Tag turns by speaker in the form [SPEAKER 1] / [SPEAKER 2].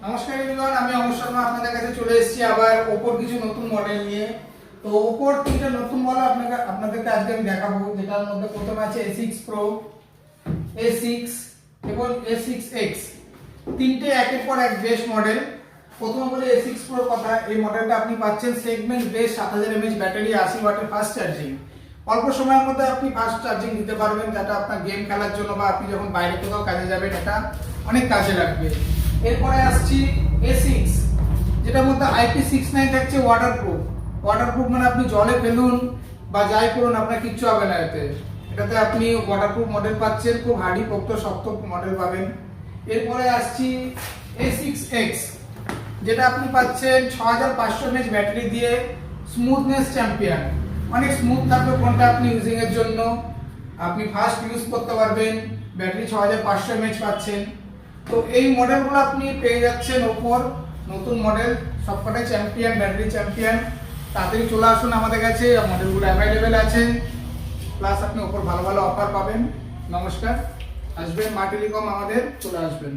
[SPEAKER 1] নমস্কার এভরিওয়ান, আমি অমর শর্মা আপনাদের কাছে চলে এসেছি আবার ওপোর কিছু নতুন মডেল নিয়ে। তো ওপোর তিনটা নতুন মডেল আপনাদেরকে আজকে আমি দেখাবো, যেটার মধ্যে প্রথমে আছে A6 Pro, A6 এবং A6X। তিনটে একের পর এক বেস্ট মডেল। প্রথমে বলি A6 Pro কথা। এই মডেলটা আপনি পাচ্ছেন সেগমেন্ট বেস্ট 7000 mAh ব্যাটারি, 80 ওয়াটের ফাস্ট চার্জিং। অল্প সময়ের মধ্যে আপনি ফাস্ট চার্জিং দিতে পারবেন, যেটা আপনার গেম খেলার জন্য বা আপনি যখন বাইরে কোথাও কাজে যাবেন এটা অনেক কাজে লাগবে। এরপরে আসছি A6, যেটার মধ্যে IP69 থাকছে ওয়াটারপ্রুফ। ওয়াটারপ্রুফ মানে আপনি জলে ফেলুন বা যাই করুন আপনার কিচ্ছু হবে না এটাতে আপনি ওয়াটারপ্রুফ মডেল পাচ্ছেন, খুব হার্ডি পোক্ত শক্ত মডেল পাবেন। এরপরে আসছি A6X, যেটা আপনি পাচ্ছেন 6500 mAh ব্যাটারি দিয়ে, স্মুথনেস চ্যাম্পিয়ন। অনেক স্মুথ থাকবে ফোনটা আপনি ইউজিং এর জন্য, আপনি ফাস্ট ইউজ করতে পারবেন। ব্যাটারি 6500 mAh পাচ্ছেন। তো এই মডেলগুলো আপনি পেয়ে যাচ্ছেন ওপোর নতুন মডেল, সবকটাই চ্যাম্পিয়ন, ব্যাটারি চ্যাম্পিয়ন। তাড়াতাড়ি চলে আসুন আমাদের কাছে, মডেলগুলো অ্যাভেলেবেল আছে। প্লাস আপনি ওপর ভালো ভালো অফার পাবেন। নমস্কার, আসবেন মা টেলিকম, আমাদের চলে আসবেন।